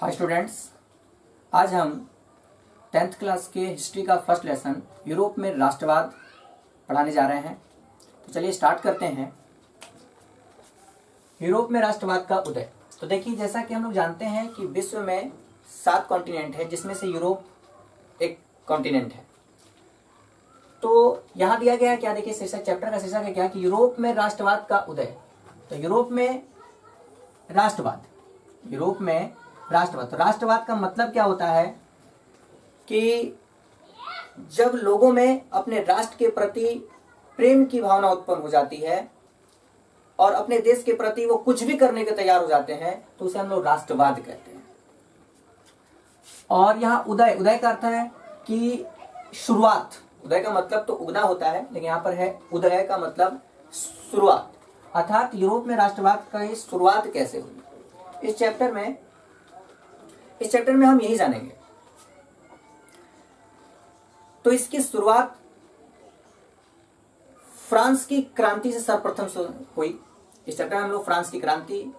Hi students, आज हम 10th class के हिस्ट्री का फर्स्ट लेसन यूरोप में राष्ट्रवाद पढ़ाने जा रहे हैं। तो चलिए स्टार्ट करते हैं। यूरोप में राष्ट्रवाद का उदय। तो देखिए, जैसा कि हम लोग जानते हैं कि विश्व में 7 कॉन्टिनेंट है, जिसमें से यूरोप एक कॉन्टिनेंट है। तो यहाँ दिया गया है क्या, देखिए शीर्षक, चैप्टर का शीर्षक है क्या कि यूरोप में राष्ट्रवाद का उदय। तो यूरोप में राष्ट्रवाद, यूरोप में राष्ट्रवाद। तो राष्ट्रवाद का मतलब क्या होता है कि जब लोगों में अपने राष्ट्र के प्रति प्रेम की भावना उत्पन्न हो जाती है और अपने देश के प्रति वो कुछ भी करने के तैयार हो जाते हैं, तो उसे हम लोग राष्ट्रवाद कहते हैं। और यहाँ उदय, उदय का अर्थ है कि शुरुआत। उदय का मतलब तो उगना होता है, लेकिन यहाँ पर है उदय का मतलब शुरुआत। अर्थात यूरोप में राष्ट्रवाद की शुरुआत कैसे हुई, इस चैप्टर में हम यही जानेंगे। तो इसकी शुरुआत फ्रांस की क्रांति से सर्वप्रथम हुई। इस चैप्टर में हम लोग फ्रांस की क्रांति,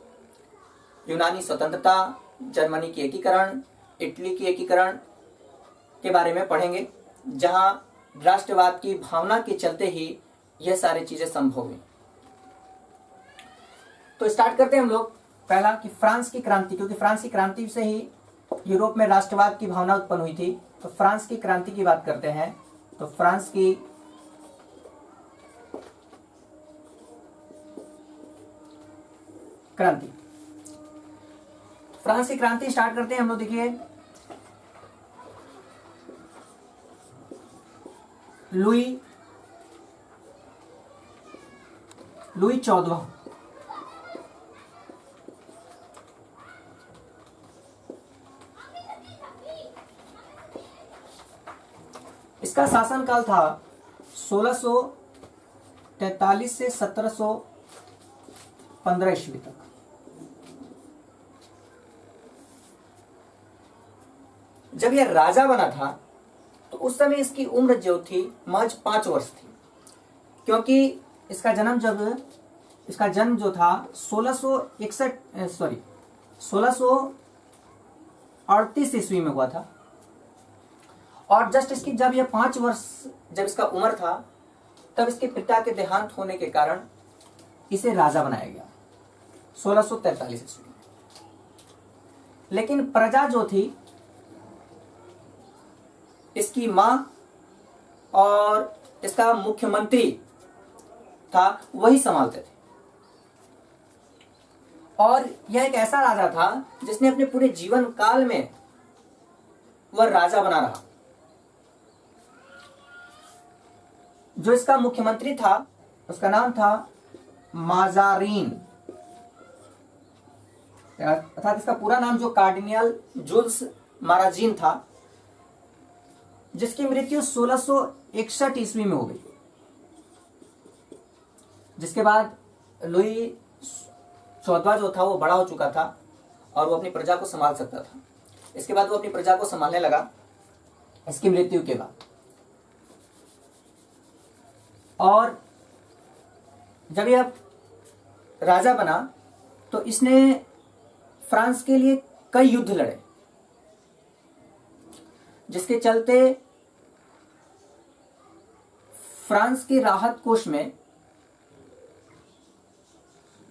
यूनानी स्वतंत्रता, जर्मनी की एकीकरण, इटली की एकीकरण के बारे में पढ़ेंगे, जहां राष्ट्रवाद की भावना के चलते ही यह सारी चीजें संभव हुई। तो स्टार्ट करते हैं हम लोग। पहला कि फ्रांस की क्रांति, क्योंकि फ्रांस की क्रांति से ही यूरोप में राष्ट्रवाद की भावना उत्पन्न हुई थी। तो फ्रांस की क्रांति की बात करते हैं। तो फ्रांस की क्रांति, फ्रांस की क्रांति स्टार्ट करते हैं हम लोग। देखिए, लुई 14वां, इसका शासनकाल था 1643 से 1715 ईस्वी तक। जब यह राजा बना था तो उस समय इसकी उम्र जो थी महज 5 वर्ष थी, क्योंकि इसका जन्म जो था 1638 ईस्वी में हुआ था। और जस्ट इसकी जब यह 5 वर्ष जब इसका उम्र था, तब इसके पिता के देहांत होने के कारण इसे राजा बनाया गया 1643 ईस्वी में। लेकिन प्रजा जो थी, इसकी मां और इसका मुख्यमंत्री था, वही संभालते थे। और यह एक ऐसा राजा था जिसने अपने पूरे जीवन काल में वह राजा बना रहा। जो इसका मुख्यमंत्री था, उसका नाम था माजारीन, अर्थात इसका पूरा नाम जो कार्डिनल जुल्स माराजीन था, जिसकी मृत्यु 1661 ईस्वी में हो गई। जिसके बाद लुई 14वां जो था वो बड़ा हो चुका था और वो अपनी प्रजा को संभाल सकता था। इसके बाद वो अपनी प्रजा को संभालने लगा इसकी मृत्यु के बाद। और जब यह राजा बना तो इसने फ्रांस के लिए कई युद्ध लड़े, जिसके चलते फ्रांस के राहत कोष में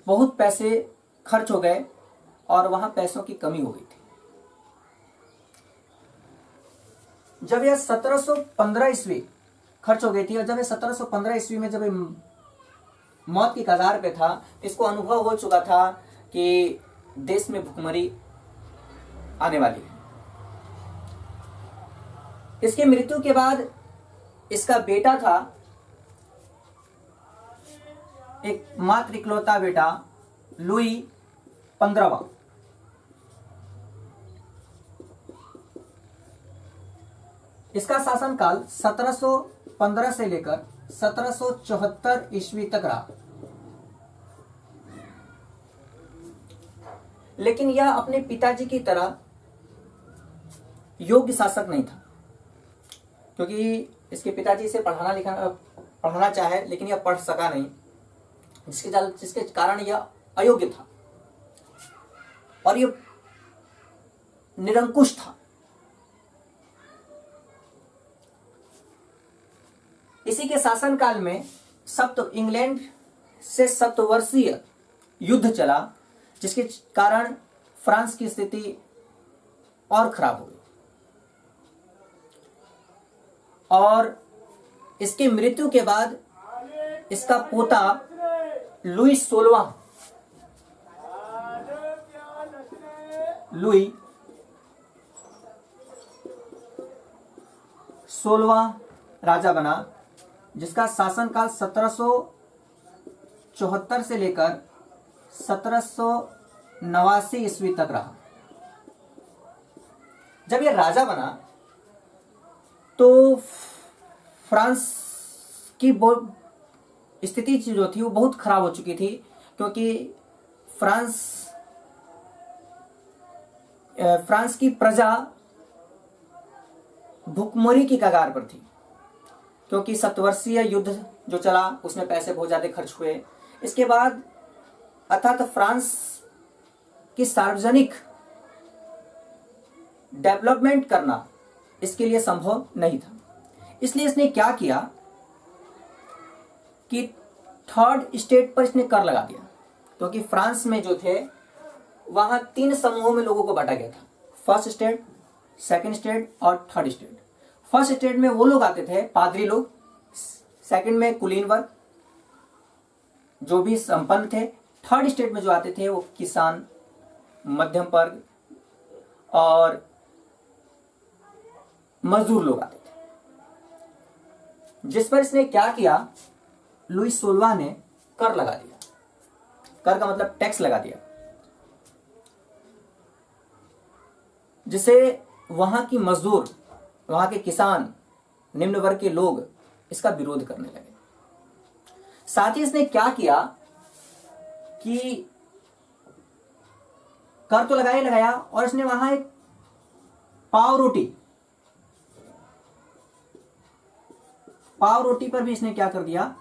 बहुत पैसे खर्च हो गए और वहां पैसों की कमी हो गई थी। जब यह 1715 ईस्वी खर्च हो गई थी, और जब ये 1715 ईस्वी में जब मौत की कगार पे था, इसको अनुभव हो चुका था कि देश में भुखमरी आने वाली है। इसकी मृत्यु के बाद इसका बेटा था, एक मात्र इकलौता बेटा, लुई 15वां। इसका शासनकाल 1715 से लेकर 1774 ईस्वी तक रहा। लेकिन यह अपने पिताजी की तरह योग्य शासक नहीं था, क्योंकि इसके पिताजी इसे पढ़ाना चाहे, लेकिन यह पढ़ सका नहीं, जिसके कारण यह अयोग्य था। और ये निरंकुश था। इसी के शासनकाल में इंग्लैंड से सप्तवर्षीय युद्ध चला, जिसके कारण फ्रांस की स्थिति और खराब हो गई और इसके मृत्यु के बाद इसका पोता लुई 16वां राजा बना, जिसका शासनकाल 1774 से लेकर 1789 ईस्वी तक रहा। जब यह राजा बना तो फ्रांस की स्थिति जो थी वो बहुत खराब हो चुकी थी, क्योंकि फ्रांस की प्रजा भूखमरी की कगार पर थी, क्योंकि सप्तवर्षीय युद्ध जो चला उसमें पैसे बहुत ज्यादा खर्च हुए। इसके बाद अर्थात फ्रांस की सार्वजनिक डेवलपमेंट करना इसके लिए संभव नहीं था। इसलिए इसने क्या किया कि थर्ड स्टेट पर इसने कर लगा दिया, क्योंकि फ्रांस में जो थे वहां 3 समूहों में लोगों को बांटा गया था, फर्स्ट स्टेट, सेकंड स्टेट और थर्ड स्टेट। फर्स्ट स्टेट में वो लोग आते थे पादरी लोग, सेकंड में कुलीन वर्ग जो भी संपन्न थे, थर्ड स्टेट में जो आते थे वो किसान, मध्यम वर्ग और मजदूर लोग आते थे। जिस पर इसने क्या किया, लुई 16वां ने कर लगा दिया। कर का मतलब टैक्स लगा दिया, जिसे वहां की मजदूर, वहां के किसान, निम्न वर्ग के लोग इसका विरोध करने लगे। साथ ही इसने क्या किया कि कर तो लगाया और इसने वहां एक पाव रोटी पर भी इसने क्या कर दिया,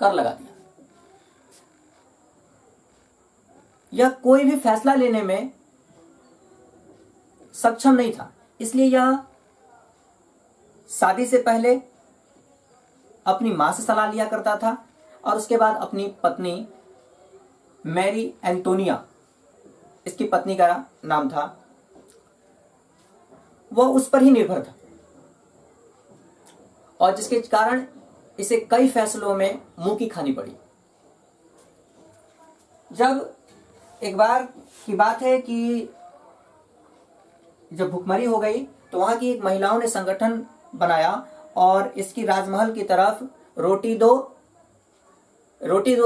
कर लगा दिया। यह कोई भी फैसला लेने में सक्षम नहीं था, इसलिए यह शादी से पहले अपनी मां से सलाह लिया करता था और उसके बाद अपनी पत्नी मैरी एंटोनिया, इसकी पत्नी का नाम था, वह उस पर ही निर्भर था और जिसके कारण इसे कई फैसलों में मुंह की खानी पड़ी। जब एक बार की बात है कि जब भुखमरी हो गई तो वहां की एक महिलाओं ने संगठन बनाया और इसकी राजमहल की तरफ रोटी दो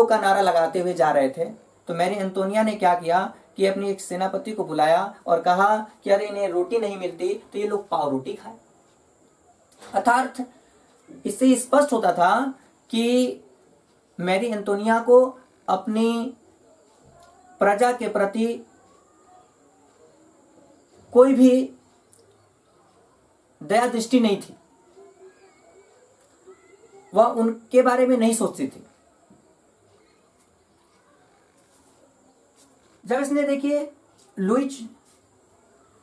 का नारा लगाते हुए जा रहे थे। तो मैरी एंटोनिया ने क्या किया कि अपनी एक सेनापति को बुलाया और कहा कि अरे इन्हें रोटी नहीं मिलती तो ये लोग पाव रोटी खाए। अर्थात इससे स्पष्ट होता था कि मैरी एंटोनिया को अपनी प्रजा के प्रति कोई भी दया दृष्टि नहीं थी, वह उनके बारे में नहीं सोचती थी। जब इसने देखिए लुई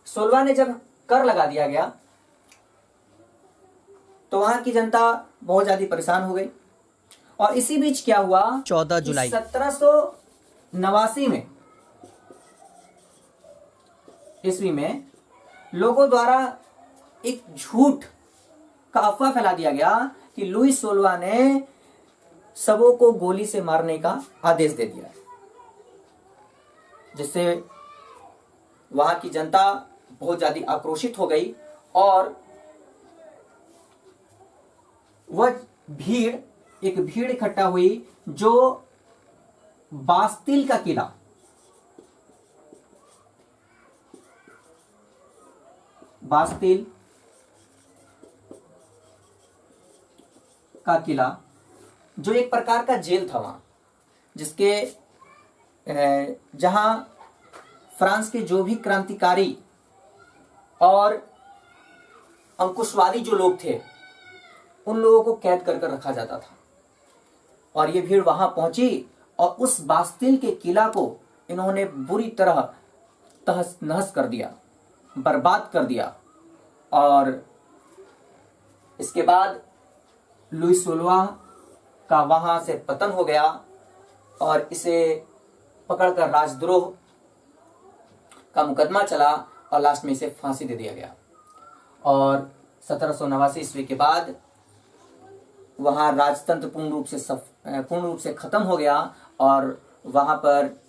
16वां ने जब कर लगा दिया गया तो वहां की जनता बहुत ज्यादा परेशान हो गई और इसी बीच क्या हुआ, 14 जुलाई 1789 में ईस्वी में लोगों द्वारा एक झूठ का अफवाह फैला दिया गया कि लुई 16वां ने सबों को गोली से मारने का आदेश दे दिया, जिससे वहां की जनता बहुत ज्यादा आक्रोशित हो गई और वह एक भीड़ इकट्ठा हुई जो बास्तिल का किला जो एक प्रकार का जेल था वहां, जहां फ्रांस के जो भी क्रांतिकारी और अंकुशवादी जो लोग थे उन लोगों को कैद कर रखा जाता था। और ये भीड़ वहां पहुंची और उस बास्तिल के किला को इन्होंने बुरी तरह तहस नहस कर दिया, बर्बाद कर दिया। और इसके बाद लुइस 16 का वहां से पतन हो गया और इसे पकड़कर राजद्रोह का मुकदमा चला और लास्ट में इसे फांसी दे दिया गया। और 1789 ईस्वी के बाद वहां राजतंत्र पूर्ण रूप से खत्म हो गया और वहां पर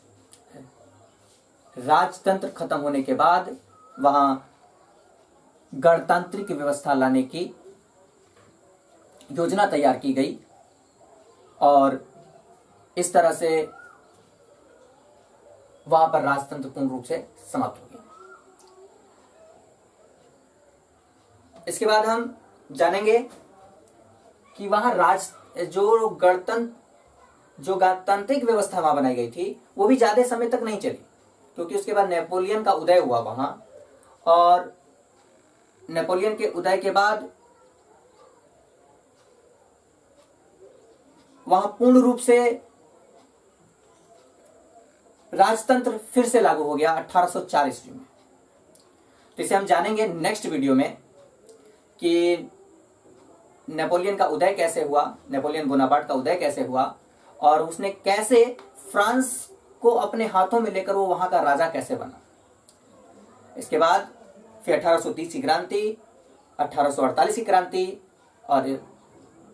राजतंत्र खत्म होने के बाद वहां गणतांत्रिक व्यवस्था लाने की योजना तैयार की गई और इस तरह से वहां पर राजतंत्र पूर्ण रूप से समाप्त हो गया। इसके बाद हम जानेंगे कि वहां जो गणतांत्रिक व्यवस्था वहां बनाई गई थी वो भी ज्यादा समय तक नहीं चली, क्योंकि उसके बाद नेपोलियन का उदय हुआ वहां। और नेपोलियन के उदय के बाद वहां पूर्ण रूप से राजतंत्र फिर से लागू हो गया 1804 ईस्वी में। तो इसे हम जानेंगे नेक्स्ट वीडियो में कि नेपोलियन का उदय कैसे हुआ, नेपोलियन बोनापार्ट का उदय कैसे हुआ और उसने कैसे फ्रांस को अपने हाथों में लेकर वो वहां का राजा कैसे बना। इसके बाद फिर 1830 की क्रांति, 1848 की क्रांति और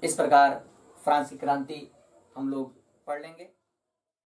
इस प्रकार फ्रांस की क्रांति हम लोग पढ़ लेंगे।